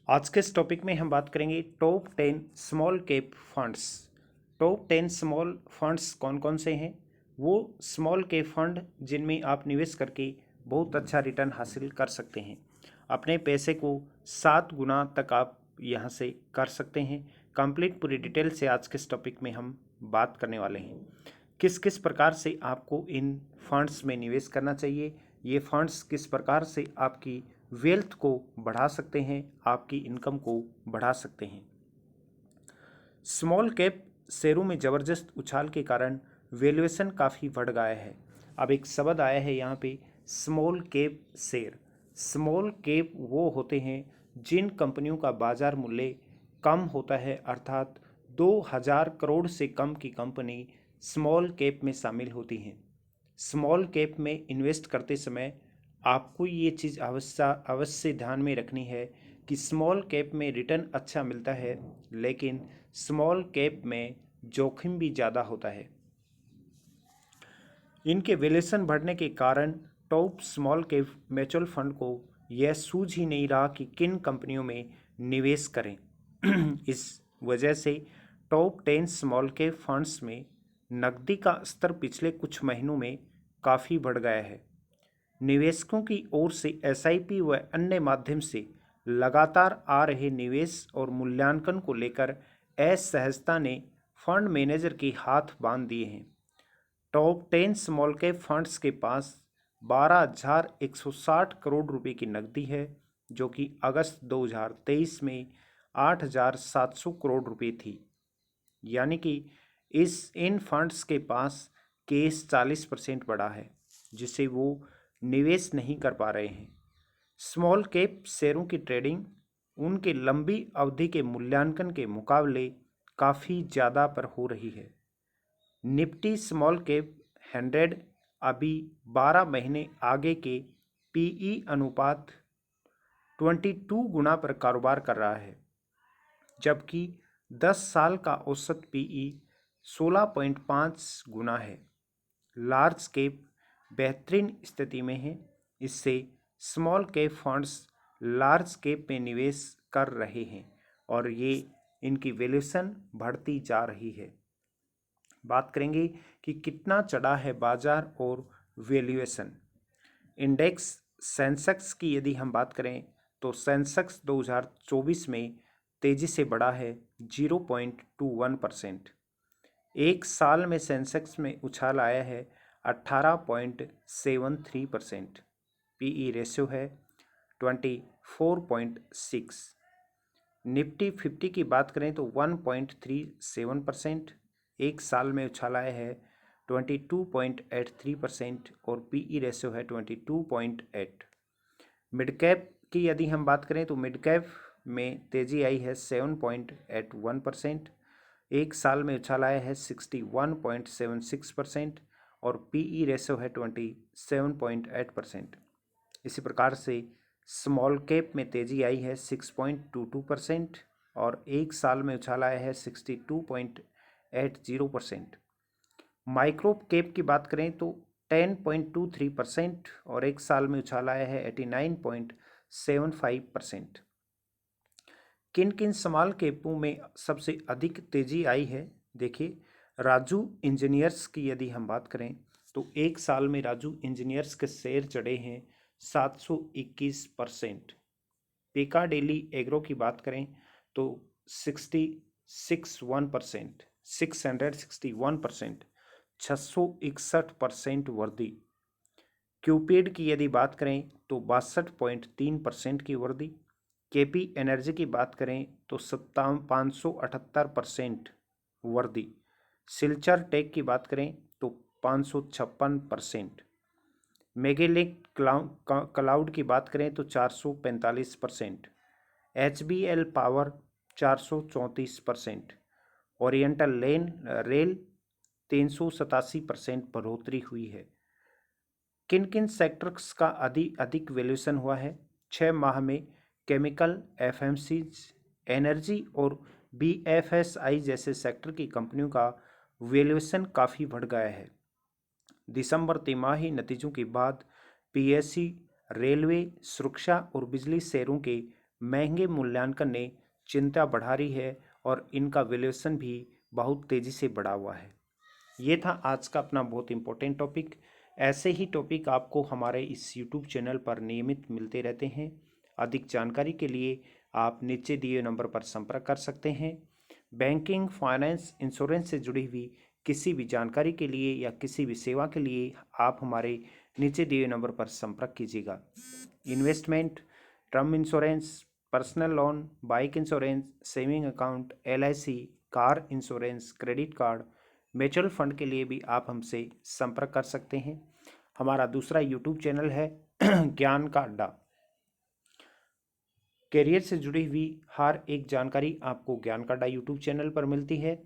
आज के इस टॉपिक में हम बात करेंगे top 10 small cap funds. Top 10 small funds कौन कौन से हैं? वो स्मॉल कैप फंड जिनमें आप निवेश करके बहुत अच्छा रिटर्न हासिल कर सकते हैं। अपने पैसे को 7 गुना तक आप यहाँ से कर सकते हैं। कंप्लीट पूरी डिटेल से आज के इस टॉपिक में हम बात करने वाले हैं। किस किस प्रकार से आपको इन फंड्स में निवेश करना चाहिए, ये फंड्स किस प्रकार से आपकी वेल्थ को बढ़ा सकते हैं, आपकी इनकम को बढ़ा सकते हैं। स्मॉल कैप शेयरों में ज़बरदस्त उछाल के कारण वैल्यूएशन काफ़ी बढ़ गया है। अब एक शब्द आया है यहाँ पे, small cap share. Small cap वो होते हैं जिन कंपनियों का बाजार मूल्य कम होता है, अर्थात 2000 करोड़ से कम की कंपनी स्मॉल कैप में शामिल होती हैं। स्मॉल कैप में इन्वेस्ट करते समय आपको ये चीज़ अवश्य ध्यान में रखनी है कि स्मॉल कैप में रिटर्न अच्छा मिलता है, लेकिन स्मॉल कैप में जोखिम भी ज़्यादा होता है। इनके वैल्यूएशन बढ़ने के कारण top small cap mutual fund को यह सूझ ही नहीं रहा कि किन कंपनियों में निवेश करें। इस वजह से टॉप 10 स्मॉल कैप फंड्स में नकदी का स्तर पिछले कुछ महीनों में काफ़ी बढ़ गया है। निवेशकों की ओर से एसआईपी व अन्य माध्यम से लगातार आ रहे निवेश और मूल्यांकन को लेकर असहजता ने फंड मैनेजर के हाथ बांध दिए हैं। टॉप 10 स्मॉल कैप फंड्स के पास 12,160 करोड़ रुपए की नकदी है, जो कि अगस्त 2023 में 8,700 करोड़ रुपए थी। यानी कि इन फंड्स के पास केस 40% बढ़ा है, जिसे वो निवेश नहीं कर पा रहे हैं। स्मॉल कैप शेयरों की ट्रेडिंग उनके लंबी अवधि के मूल्यांकन के मुकाबले काफ़ी ज़्यादा पर हो रही है। निफ्टी स्मॉल कैप 100 अभी 12 महीने आगे के पीई अनुपात 22 गुना पर कारोबार कर रहा है, जबकि 10 साल का औसत पीई 16.5 गुना है। लार्ज कैप बेहतरीन स्थिति में है, इससे small cap funds large cap में निवेश कर रहे हैं और ये इनकी वैल्यूएशन बढ़ती जा रही है। बात करेंगे कि कितना चढ़ा है बाजार और वैल्यूएशन। इंडेक्स सेंसेक्स की यदि हम बात करें तो सेंसेक्स 2024 में तेज़ी से बढ़ा है 0.21%। एक साल में सेंसेक्स में उछाल आया है 18.73%। पीई रेशियो है 24.6। निफ्टी 50 की बात करें तो 1.37%। एक साल में उछाल आया है 22.83% और पीई रेशियो है 22.8। मिड कैप की यदि हम बात करें तो मिड कैप में तेज़ी आई है 7.81%। एक साल में उछाल आया है 61.76% और पीई रेशियो है 27.8%। इसी प्रकार से स्मॉल कैप में तेज़ी आई है 6.22% और एक साल में उछाल आया है 62.80%। माइक्रो कैप की बात करें तो 10.23% और एक साल में उछाल आया है 89.75%। किन किन स्मॉल कैपों में सबसे अधिक तेजी आई है? देखिए, राजू इंजीनियर्स की यदि हम बात करें तो एक साल में राजू इंजीनियर्स के शेयर चढ़े हैं 721%। पिकाडेली एग्रो की बात करें तो 661%, 661%, 661% वृद्धि। क्यूपिड की यदि बात करें तो 62.3% की वृद्धि। केपी एनर्जी की बात करें तो 578% वृद्धि। सिल्चर टेक की बात करें तो 556%। मेगेलिक क्लाउड की बात करें तो 445%। HBL power 434%। ओरिएंटल रेल 387% बढ़ोतरी हुई है। किन किन सेक्टर्स का अधिक वैल्यूएशन हुआ है? 6 माह में केमिकल, एफएमसीज, एनर्जी और बीएफएसआई जैसे सेक्टर की कंपनियों का वैल्यूएशन काफ़ी बढ़ गया है। दिसंबर तिमाही नतीजों के बाद पीएससी, रेलवे, सुरक्षा और बिजली शेयरों के महंगे मूल्यांकन ने चिंता बढ़ा रही है और इनका वैल्यूएशन भी बहुत तेज़ी से बढ़ा हुआ है। ये था आज का अपना बहुत इम्पोर्टेंट टॉपिक। ऐसे ही टॉपिक आपको हमारे इस यूट्यूब चैनल पर नियमित मिलते रहते हैं। अधिक जानकारी के लिए आप नीचे दिए नंबर पर संपर्क कर सकते हैं। बैंकिंग, फाइनेंस, इंश्योरेंस से जुड़ी हुई किसी भी जानकारी के लिए या किसी भी सेवा के लिए आप हमारे नीचे दिए नंबर पर संपर्क कीजिएगा। Investment, term insurance, personal loan, bike insurance, saving account, LIC, car insurance, credit card, mutual fund के लिए भी आप हमसे संपर्क कर सकते हैं। हमारा दूसरा यूट्यूब चैनल है ज्ञान का अड्डा। करियर से जुड़ी हुई हर एक जानकारी आपको ज्ञान का अड्डा यूट्यूब चैनल पर मिलती है।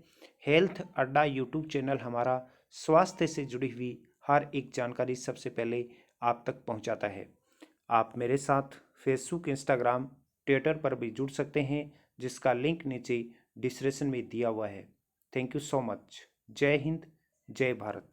हेल्थ अड्डा यूट्यूब चैनल हमारा स्वास्थ्य से जुड़ी हुई हर एक जानकारी सबसे पहले आप तक पहुंचाता है। आप मेरे साथ फेसबुक, इंस्टाग्राम, ट्विटर पर भी जुड़ सकते हैं, जिसका लिंक नीचे डिस्क्रिप्शन में दिया हुआ है। Thank you so much. जय हिंद, जय भारत।